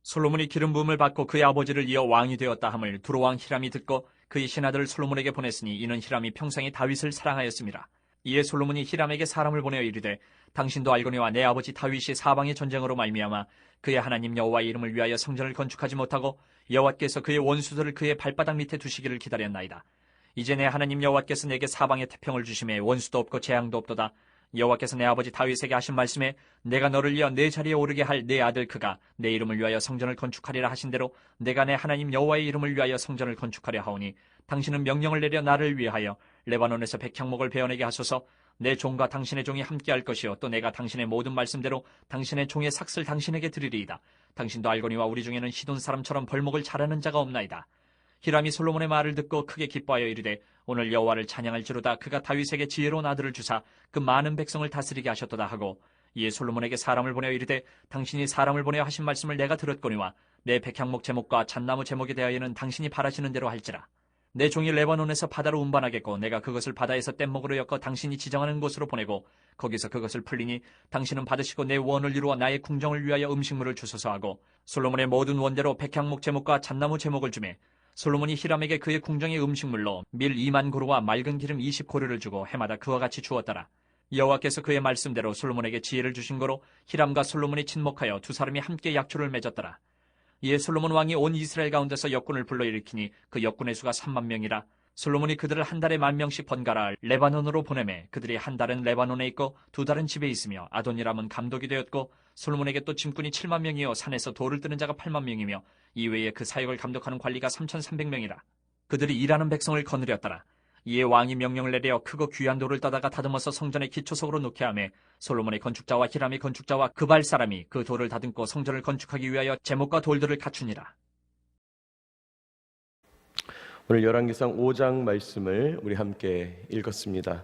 솔로몬이 기름 부음을 받고 그의 아버지를 이어 왕이 되었다 함을 두로 왕 히람이 듣고 그의 신하들을 솔로몬에게 보냈으니 이는 히람이 평생에 다윗을 사랑하였습니다. 이에 솔로몬이 히람에게 사람을 보내어 이르되 당신도 알거니와 내 아버지 다윗이 사방의 전쟁으로 말미암아 그의 하나님 여호와의 이름을 위하여 성전을 건축하지 못하고 여호와께서 그의 원수들을 그의 발바닥 밑에 두시기를 기다렸나이다. 이제 내 하나님 여호와께서 내게 사방에 태평을 주심에 원수도 없고 재앙도 없도다. 여호와께서 내 아버지 다윗에게 하신 말씀에 내가 너를 이어 내 자리에 오르게 할 내 아들 그가 내 이름을 위하여 성전을 건축하리라 하신 대로 내가 내 하나님 여호와의 이름을 위하여 성전을 건축하려 하오니 당신은 명령을 내려 나를 위하여 레바논에서 백향목을 베어내게 하소서. 내 종과 당신의 종이 함께할 것이요 또 내가 당신의 모든 말씀대로 당신의 종의 삭슬 당신에게 드리리이다. 당신도 알거니와 우리 중에는 시돈 사람처럼 벌목을 잘하는 자가 없나이다. 히람이 솔로몬의 말을 듣고 크게 기뻐하여 이르되 오늘 여호와를 찬양할지로다. 그가 다윗에게 지혜로운 아들을 주사 그 많은 백성을 다스리게 하셨도다 하고 이에 솔로몬에게 사람을 보내어 이르되 당신이 사람을 보내어 하신 말씀을 내가 들었거니와 내 백향목 제목과 잣나무 제목에 대하여는 당신이 바라시는 대로 할지라. 내 종이 레바논에서 바다로 운반하겠고 내가 그것을 바다에서 뗏목으로 엮어 당신이 지정하는 곳으로 보내고 거기서 그것을 풀리니 당신은 받으시고 내 원을 이루어 나의 궁정을 위하여 음식물을 주소서 하고 솔로몬의 모든 원대로 백향목 제목과 잣나무 제목을 주매 솔로몬이 히람에게 그의 궁정의 음식물로 밀 2만 고루와 맑은 기름 20고루를 주고 해마다 그와 같이 주었더라. 여호와께서 그의 말씀대로 솔로몬에게 지혜를 주신 거로 히람과 솔로몬이 친목하여 두 사람이 함께 약조를 맺었더라. 이에 솔로몬 왕이 온 이스라엘 가운데서 역군을 불러일으키니 그 역군의 수가 3만 명이라. 솔로몬이 그들을 한 달에 10,000명씩 번갈아 레바논으로 보내매 그들이 한 달은 레바논에 있고 두 달은 집에 있으며 아도니람은 감독이 되었고 솔로몬에게 또 짐꾼이 7만 명이요 산에서 돌을 뜨는 자가 8만 명이며 이외에 그 사역을 감독하는 관리가 3,300명이라. 그들이 일하는 백성을 거느렸더라. 이에 왕이 명령을 내려 크고 귀한 돌을 따다가 다듬어서 성전의 기초석으로 놓게 하매 솔로몬의 건축자와 히람의 건축자와 그발 사람이 그 돌을 다듬고 성전을 건축하기 위하여 제목과 돌들을 갖추니라. 오늘 열왕기상 5장 말씀을 우리 함께 읽었습니다.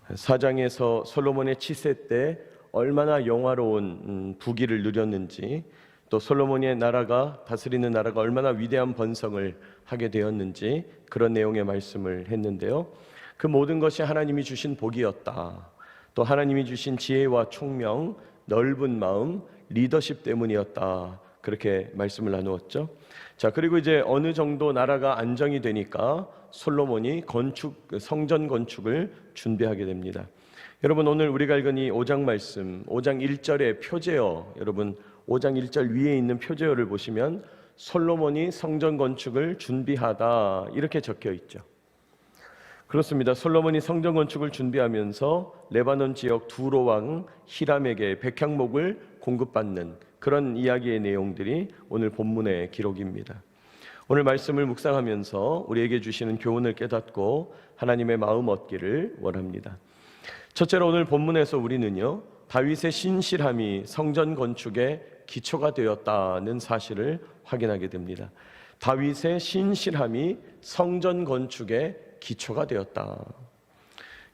4장에서 솔로몬의 치세 때 얼마나 영화로운 부귀를 누렸는지, 또 솔로몬의 나라가 다스리는 나라가 얼마나 위대한 번성을 하게 되었는지 그런 내용의 말씀을 했는데요. 그 모든 것이 하나님이 주신 복이었다. 또 하나님이 주신 지혜와 총명, 넓은 마음, 리더십 때문이었다. 그렇게 말씀을 나누었죠. 자, 그리고 이제 어느 정도 나라가 안정이 되니까 솔로몬이 성전 건축을 준비하게 됩니다. 여러분, 오늘 우리가 읽은 이 5장 말씀, 5장 1절의 표제어, 여러분 5장 1절 위에 있는 표제어를 보시면 솔로몬이 성전 건축을 준비하다 이렇게 적혀 있죠. 그렇습니다. 솔로몬이 성전 건축을 준비하면서 레바논 지역 두로 왕 히람에게 백향목을 공급받는 그런 이야기의 내용들이 오늘 본문의 기록입니다. 오늘 말씀을 묵상하면서 우리에게 주시는 교훈을 깨닫고 하나님의 마음 얻기를 원합니다. 첫째로 오늘 본문에서 우리는요, 다윗의 신실함이 성전 건축의 기초가 되었다는 사실을 확인하게 됩니다. 다윗의 신실함이 성전 건축의 기초가 되었다.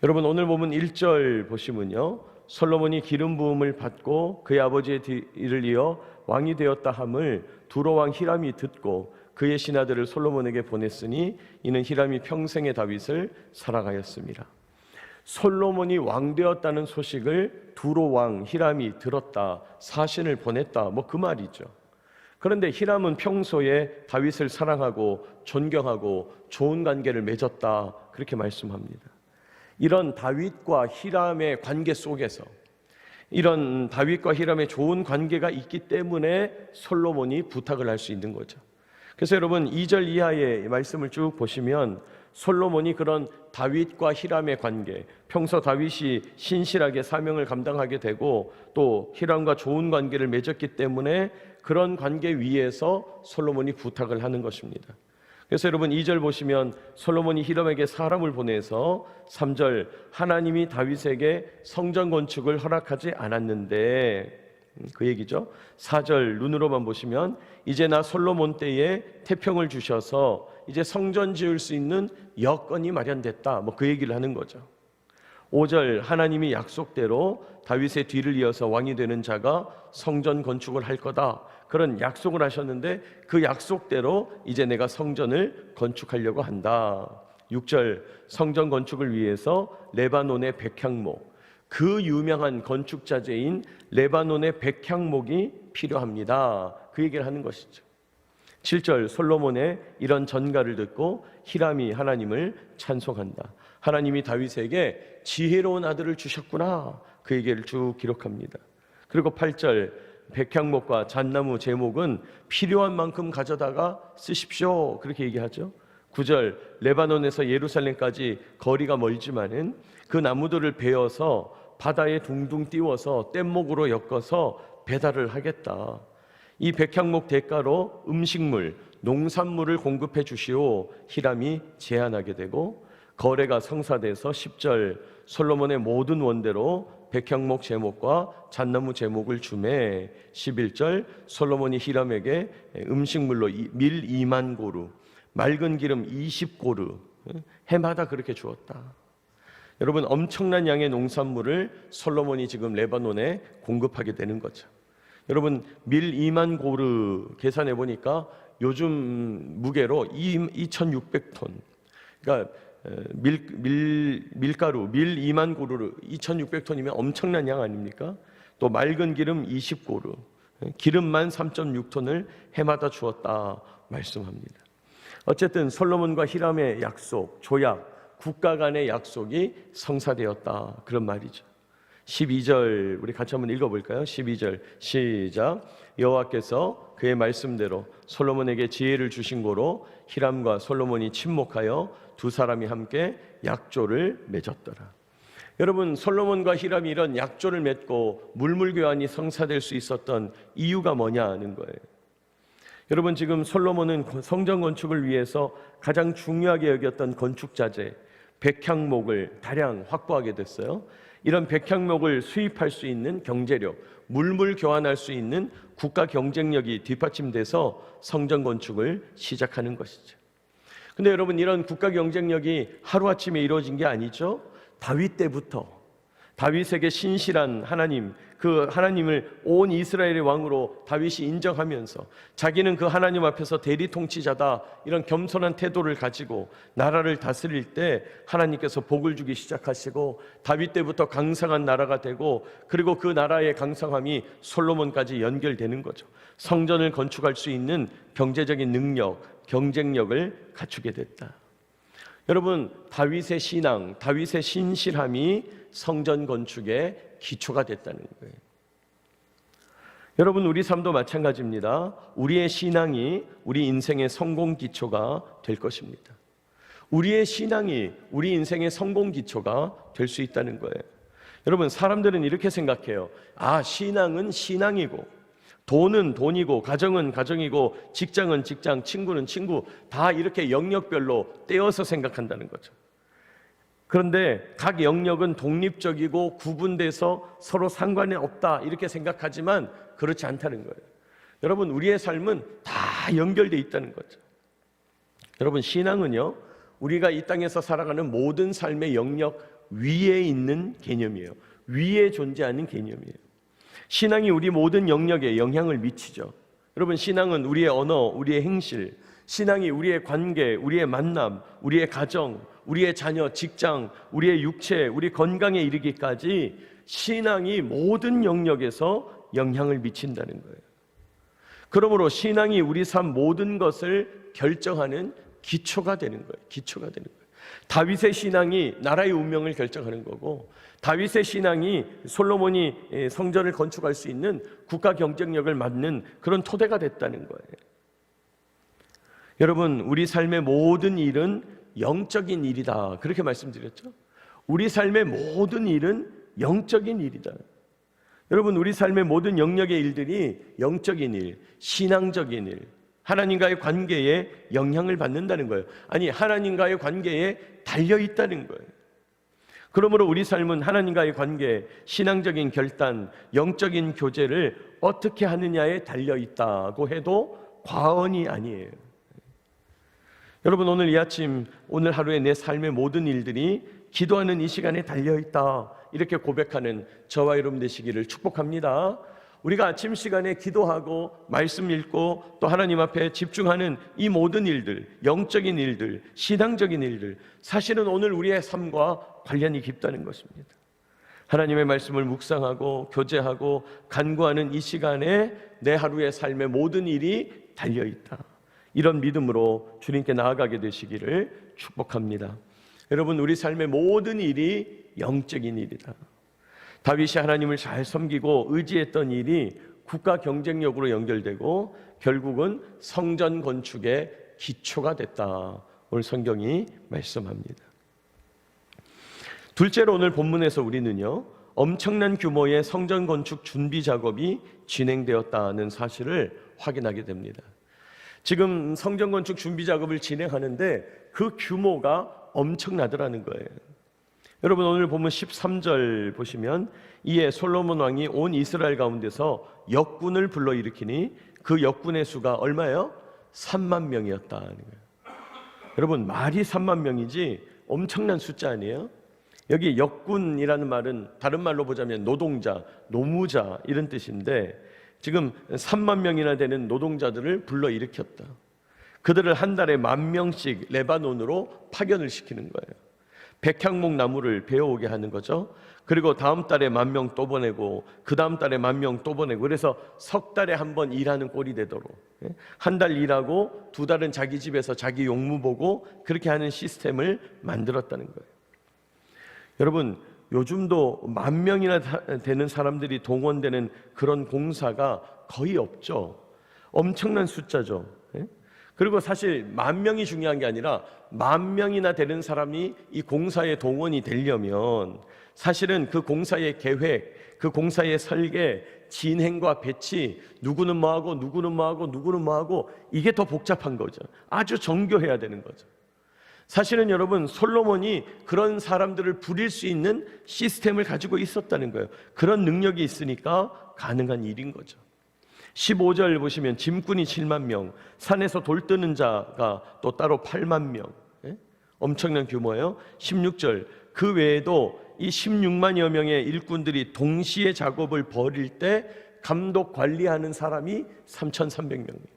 여러분, 오늘 본문 1절 보시면요, 솔로몬이 기름 부음을 받고 그의 아버지의 뒤를 이어 왕이 되었다 함을 두로 왕 히람이 듣고 그의 신하들을 솔로몬에게 보냈으니 이는 히람이 평생의 다윗을 사랑하였습니다. 솔로몬이 왕 되었다는 소식을 두로 왕 히람이 들었다, 사신을 보냈다, 그 말이죠. 그런데 히람은 평소에 다윗을 사랑하고 존경하고 좋은 관계를 맺었다, 그렇게 말씀합니다. 이런 다윗과 히람의 관계 속에서, 이런 다윗과 히람의 좋은 관계가 있기 때문에 솔로몬이 부탁을 할 수 있는 거죠. 그래서 여러분 2절 이하의 말씀을 쭉 보시면 솔로몬이 그런 다윗과 히람의 관계, 평소 다윗이 신실하게 사명을 감당하게 되고 또 히람과 좋은 관계를 맺었기 때문에 그런 관계 위에서 솔로몬이 부탁을 하는 것입니다. 그래서 여러분 2절 보시면 솔로몬이 히람에게 사람을 보내서 3절 하나님이 다윗에게 성전 건축을 허락하지 않았는데 그 얘기죠. 4절 눈으로만 보시면 이제 나 솔로몬 때에 태평을 주셔서 이제 성전 지을 수 있는 여건이 마련됐다, 그 얘기를 하는 거죠. 5절 하나님이 약속대로 다윗의 뒤를 이어서 왕이 되는 자가 성전 건축을 할 거다, 그런 약속을 하셨는데 그 약속대로 이제 내가 성전을 건축하려고 한다. 6절 성전 건축을 위해서 레바논의 백향목, 그 유명한 건축자재인 레바논의 백향목이 필요합니다. 그 얘기를 하는 것이죠. 7절 솔로몬의 이런 전가를 듣고 히람이 하나님을 찬송한다. 하나님이 다윗에게 지혜로운 아들을 주셨구나. 그 얘기를 쭉 기록합니다. 그리고 8절 백향목과 잣나무 제목은 필요한 만큼 가져다가 쓰십시오. 그렇게 얘기하죠. 9절 레바논에서 예루살렘까지 거리가 멀지만은 그 나무들을 베어서 바다에 둥둥 띄워서 뗏목으로 엮어서 배달을 하겠다. 이 백향목 대가로 음식물, 농산물을 공급해 주시오. 히람이 제안하게 되고 거래가 성사돼서 10절 솔로몬의 모든 원대로 백향목 제목과 잣나무 제목을 주매 11절 솔로몬이 히람에게 음식물로 밀 2만 고루, 맑은 기름 20고루 해마다 그렇게 주었다. 여러분 엄청난 양의 농산물을 솔로몬이 지금 레바논에 공급하게 되는 거죠. 여러분 밀 2만 고르 계산해 보니까 요즘 무게로 2,600톤. 그러니까 밀가루 밀 2만 고르 2,600톤이면 엄청난 양 아닙니까? 또 맑은 기름 20고루, 기름만 3.6톤을 해마다 주었다 말씀합니다. 어쨌든 솔로몬과 히람의 약속, 조약, 국가 간의 약속이 성사되었다 그런 말이죠. 12절 우리 같이 한번 읽어볼까요? 12절 시작. 여호와께서 그의 말씀대로 솔로몬에게 지혜를 주신 고로 히람과 솔로몬이 친목하여 두 사람이 함께 약조를 맺었더라. 여러분 솔로몬과 히람이 이런 약조를 맺고 물물교환이 성사될 수 있었던 이유가 뭐냐 하는 거예요. 여러분 지금 솔로몬은 성전 건축을 위해서 가장 중요하게 여겼던 건축자재 백향목을 다량 확보하게 됐어요. 이런 백향목을 수입할 수 있는 경제력, 물물 교환할 수 있는 국가 경쟁력이 뒷받침돼서 성전 건축을 시작하는 것이죠. 근데 여러분 이런 국가 경쟁력이 하루아침에 이루어진 게 아니죠. 다윗 때부터 다윗에게 신실한 하나님, 그 하나님을 온 이스라엘의 왕으로 다윗이 인정하면서 자기는 그 하나님 앞에서 대리 통치자다 이런 겸손한 태도를 가지고 나라를 다스릴 때 하나님께서 복을 주기 시작하시고 다윗 때부터 강성한 나라가 되고 그리고 그 나라의 강성함이 솔로몬까지 연결되는 거죠. 성전을 건축할 수 있는 경제적인 능력, 경쟁력을 갖추게 됐다. 여러분 다윗의 신앙, 다윗의 신실함이 성전 건축의 기초가 됐다는 거예요. 여러분 우리 삶도 마찬가지입니다. 우리의 신앙이 우리 인생의 성공 기초가 될 것입니다. 우리의 신앙이 우리 인생의 성공 기초가 될 수 있다는 거예요. 여러분 사람들은 이렇게 생각해요. 아, 신앙은 신앙이고 돈은 돈이고 가정은 가정이고 직장은 직장, 친구는 친구 다 이렇게 영역별로 떼어서 생각한다는 거죠. 그런데 각 영역은 독립적이고 구분돼서 서로 상관이 없다 이렇게 생각하지만 그렇지 않다는 거예요. 여러분 우리의 삶은 다 연결돼 있다는 거죠. 여러분 신앙은요 우리가 이 땅에서 살아가는 모든 삶의 영역 위에 있는 개념이에요. 위에 존재하는 개념이에요. 신앙이 우리 모든 영역에 영향을 미치죠. 여러분 신앙은 우리의 언어, 우리의 행실, 신앙이 우리의 관계, 우리의 만남, 우리의 가정, 우리의 자녀, 직장, 우리의 육체, 우리 건강에 이르기까지 신앙이 모든 영역에서 영향을 미친다는 거예요. 그러므로 신앙이 우리 삶 모든 것을 결정하는 기초가 되는 거예요. 기초가 되는 거예요. 다윗의 신앙이 나라의 운명을 결정하는 거고 다윗의 신앙이 솔로몬이 성전을 건축할 수 있는 국가 경쟁력을 맡는 그런 토대가 됐다는 거예요. 여러분 우리 삶의 모든 일은 영적인 일이다 그렇게 말씀드렸죠. 우리 삶의 모든 일은 영적인 일이다. 여러분 우리 삶의 모든 영역의 일들이 영적인 일, 신앙적인 일, 하나님과의 관계에 영향을 받는다는 거예요. 아니 하나님과의 관계에 달려있다는 거예요. 그러므로 우리 삶은 하나님과의 관계, 신앙적인 결단, 영적인 교제를 어떻게 하느냐에 달려있다고 해도 과언이 아니에요. 여러분 오늘 이 아침 오늘 하루의 내 삶의 모든 일들이 기도하는 이 시간에 달려있다 이렇게 고백하는 저와 여러분 되시기를 축복합니다. 우리가 아침 시간에 기도하고 말씀 읽고 또 하나님 앞에 집중하는 이 모든 일들, 영적인 일들, 신앙적인 일들 사실은 오늘 우리의 삶과 관련이 깊다는 것입니다. 하나님의 말씀을 묵상하고 교제하고 간구하는 이 시간에 내 하루의 삶의 모든 일이 달려있다. 이런 믿음으로 주님께 나아가게 되시기를 축복합니다. 여러분, 우리 삶의 모든 일이 영적인 일이다. 다윗이 하나님을 잘 섬기고 의지했던 일이 국가 경쟁력으로 연결되고 결국은 성전 건축의 기초가 됐다. 오늘 성경이 말씀합니다. 둘째로 오늘 본문에서 우리는요, 엄청난 규모의 성전 건축 준비 작업이 진행되었다는 사실을 확인하게 됩니다. 지금 성전 건축 준비 작업을 진행하는데 그 규모가 엄청나더라는 거예요. 여러분, 오늘 보면 13절 보시면 이에 솔로몬 왕이 온 이스라엘 가운데서 역군을 불러일으키니 그 역군의 수가 얼마예요? 3만 명이었다는 거예요. 여러분, 말이 3만 명이지 엄청난 숫자 아니에요? 여기 역군이라는 말은 다른 말로 보자면 노동자, 노무자 이런 뜻인데 지금 3만 명이나 되는 노동자들을 불러일으켰다. 그들을 한 달에 10,000명씩 레바논으로 파견을 시키는 거예요. 백향목 나무를 베어오게 하는 거죠. 그리고 다음 달에 10,000명 또 보내고 그 다음 달에 10,000명 또 보내고 그래서 석 달에 한 번 일하는 꼴이 되도록 한 달 일하고 두 달은 자기 집에서 자기 용무 보고 그렇게 하는 시스템을 만들었다는 거예요. 여러분, 요즘도 10,000명이나 되는 사람들이 동원되는 그런 공사가 거의 없죠. 엄청난 숫자죠. 그리고 사실 10,000명이 중요한 게 아니라 10,000명이나 되는 사람이 이 공사에 동원이 되려면 사실은 그 공사의 계획, 그 공사의 설계, 진행과 배치, 누구는 뭐하고 누구는 뭐하고 누구는 뭐하고 이게 더 복잡한 거죠. 아주 정교해야 되는 거죠. 사실은 여러분, 솔로몬이 그런 사람들을 부릴 수 있는 시스템을 가지고 있었다는 거예요. 그런 능력이 있으니까 가능한 일인 거죠. 15절 보시면 짐꾼이 7만 명, 산에서 돌 뜨는 자가 또 따로 8만 명, 엄청난 규모예요. 16절 그 외에도 이 16만여 명의 일꾼들이 동시에 작업을 벌일 때 감독 관리하는 사람이 3,300명이에요.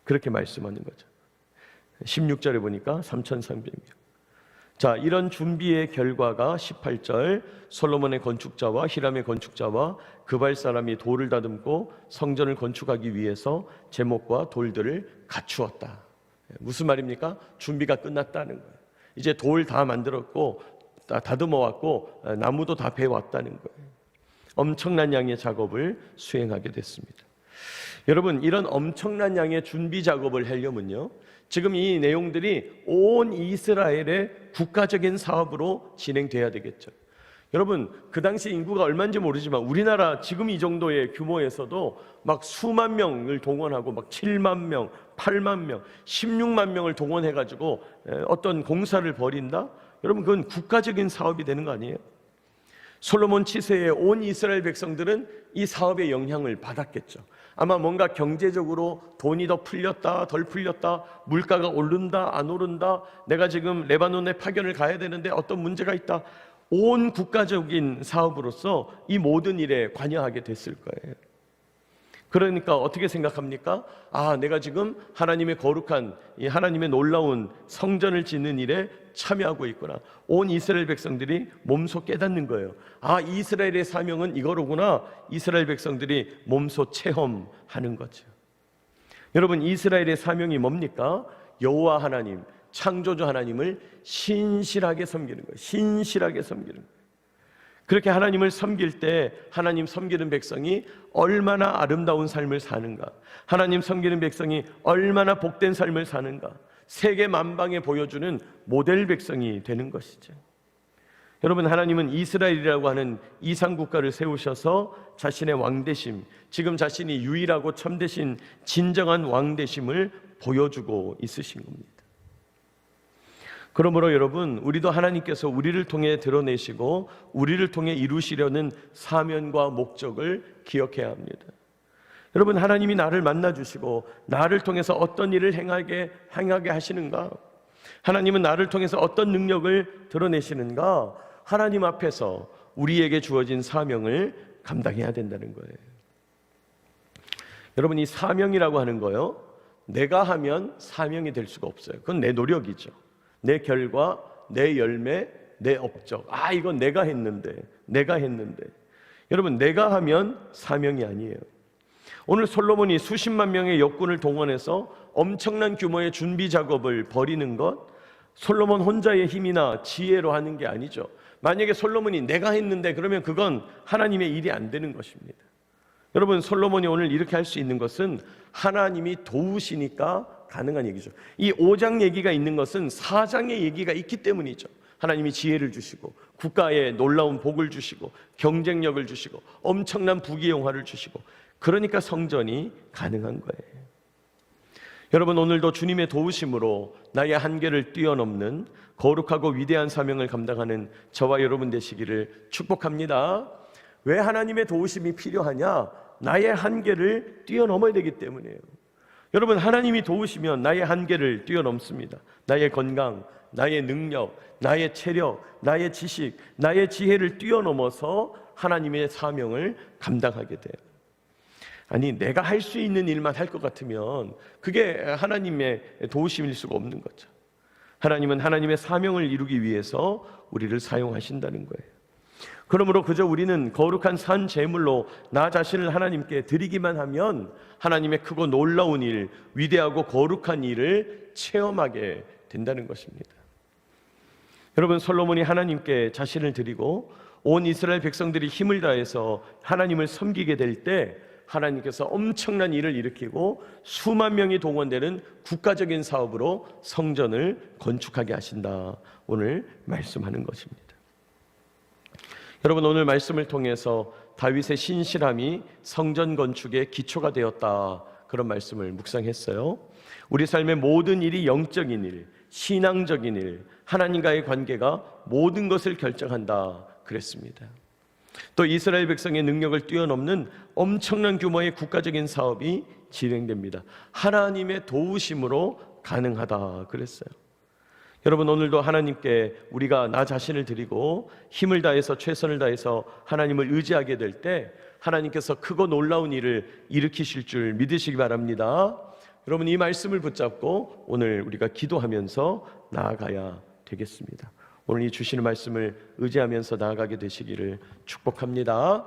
그렇게 말씀하는 거죠. 16절에 보니까 3,300명. 자, 이런 준비의 결과가 18절 솔로몬의 건축자와 히람의 건축자와 그발 사람이 돌을 다듬고 성전을 건축하기 위해서 제목과 돌들을 갖추었다. 무슨 말입니까? 준비가 끝났다는 거예요. 이제 돌 다 만들었고 다 다듬어 왔고 나무도 다 베왔다는 거예요. 엄청난 양의 작업을 수행하게 됐습니다. 여러분, 이런 엄청난 양의 준비 작업을 하려면요, 지금 이 내용들이 온 이스라엘의 국가적인 사업으로 진행돼야 되겠죠. 여러분, 그 당시 인구가 얼마인지 모르지만 우리나라 지금 이 정도의 규모에서도 막 수만 명을 동원하고 막 7만 명, 8만 명, 16만 명을 동원해가지고 어떤 공사를 벌인다? 여러분, 그건 국가적인 사업이 되는 거 아니에요? 솔로몬 치세에 온 이스라엘 백성들은 이 사업의 영향을 받았겠죠. 아마 뭔가 경제적으로 돈이 더 풀렸다, 덜 풀렸다, 물가가 오른다, 안 오른다, 내가 지금 레바논에 파견을 가야 되는데 어떤 문제가 있다. 온 국가적인 사업으로서 이 모든 일에 관여하게 됐을 거예요. 그러니까 어떻게 생각합니까? 아, 내가 지금 하나님의 거룩한, 이 하나님의 놀라운 성전을 짓는 일에 참여하고 있구나. 온 이스라엘 백성들이 몸소 깨닫는 거예요. 아, 이스라엘의 사명은 이거로구나. 이스라엘 백성들이 몸소 체험하는 거죠. 여러분, 이스라엘의 사명이 뭡니까? 여호와 하나님, 창조주 하나님을 신실하게 섬기는 거예요. 신실하게 섬기는 거예요. 그렇게 하나님을 섬길 때 하나님 섬기는 백성이 얼마나 아름다운 삶을 사는가, 하나님 섬기는 백성이 얼마나 복된 삶을 사는가, 세계 만방에 보여주는 모델 백성이 되는 것이죠. 여러분, 하나님은 이스라엘이라고 하는 이상국가를 세우셔서 자신의 왕되심, 지금 자신이 유일하고 참되신 진정한 왕되심을 보여주고 있으신 겁니다. 그러므로 여러분, 우리도 하나님께서 우리를 통해 드러내시고 우리를 통해 이루시려는 사명과 목적을 기억해야 합니다. 여러분, 하나님이 나를 만나주시고 나를 통해서 어떤 일을 행하게 하시는가? 하나님은 나를 통해서 어떤 능력을 드러내시는가? 하나님 앞에서 우리에게 주어진 사명을 감당해야 된다는 거예요. 여러분, 이 사명이라고 하는 거요, 내가 하면 사명이 될 수가 없어요. 그건 내 노력이죠. 내 결과, 내 열매, 내 업적, 이건 내가 했는데. 여러분, 내가 하면 사명이 아니에요. 오늘 솔로몬이 수십만 명의 역군을 동원해서 엄청난 규모의 준비 작업을 벌이는 것, 솔로몬 혼자의 힘이나 지혜로 하는 게 아니죠. 만약에 솔로몬이 내가 했는데 그러면 그건 하나님의 일이 안 되는 것입니다. 여러분, 솔로몬이 오늘 이렇게 할 수 있는 것은 하나님이 도우시니까 가능한 얘기죠. 이 5장 얘기가 있는 것은 4장의 얘기가 있기 때문이죠. 하나님이 지혜를 주시고 국가에 놀라운 복을 주시고 경쟁력을 주시고 엄청난 부귀영화를 주시고, 그러니까 성전이 가능한 거예요. 여러분, 오늘도 주님의 도우심으로 나의 한계를 뛰어넘는 거룩하고 위대한 사명을 감당하는 저와 여러분 되시기를 축복합니다. 왜 하나님의 도우심이 필요하냐? 나의 한계를 뛰어넘어야 되기 때문이에요. 여러분, 하나님이 도우시면 나의 한계를 뛰어넘습니다. 나의 건강, 나의 능력, 나의 체력, 나의 지식, 나의 지혜를 뛰어넘어서 하나님의 사명을 감당하게 돼요. 아니, 내가 할 수 있는 일만 할 것 같으면 그게 하나님의 도우심일 수가 없는 거죠. 하나님은 하나님의 사명을 이루기 위해서 우리를 사용하신다는 거예요. 그러므로 그저 우리는 거룩한 산 제물로 나 자신을 하나님께 드리기만 하면 하나님의 크고 놀라운 일, 위대하고 거룩한 일을 체험하게 된다는 것입니다. 여러분, 솔로몬이 하나님께 자신을 드리고 온 이스라엘 백성들이 힘을 다해서 하나님을 섬기게 될 때 하나님께서 엄청난 일을 일으키고 수만 명이 동원되는 국가적인 사업으로 성전을 건축하게 하신다, 오늘 말씀하는 것입니다. 여러분, 오늘 말씀을 통해서 다윗의 신실함이 성전 건축의 기초가 되었다, 그런 말씀을 묵상했어요. 우리 삶의 모든 일이 영적인 일, 신앙적인 일, 하나님과의 관계가 모든 것을 결정한다 그랬습니다. 또 이스라엘 백성의 능력을 뛰어넘는 엄청난 규모의 국가적인 사업이 진행됩니다. 하나님의 도우심으로 가능하다 그랬어요. 여러분, 오늘도 하나님께 우리가 나 자신을 드리고 힘을 다해서 최선을 다해서 하나님을 의지하게 될 때 하나님께서 크고 놀라운 일을 일으키실 줄 믿으시기 바랍니다. 여러분, 이 말씀을 붙잡고 오늘 우리가 기도하면서 나아가야 되겠습니다. 오늘 이 주시는 말씀을 의지하면서 나아가게 되시기를 축복합니다.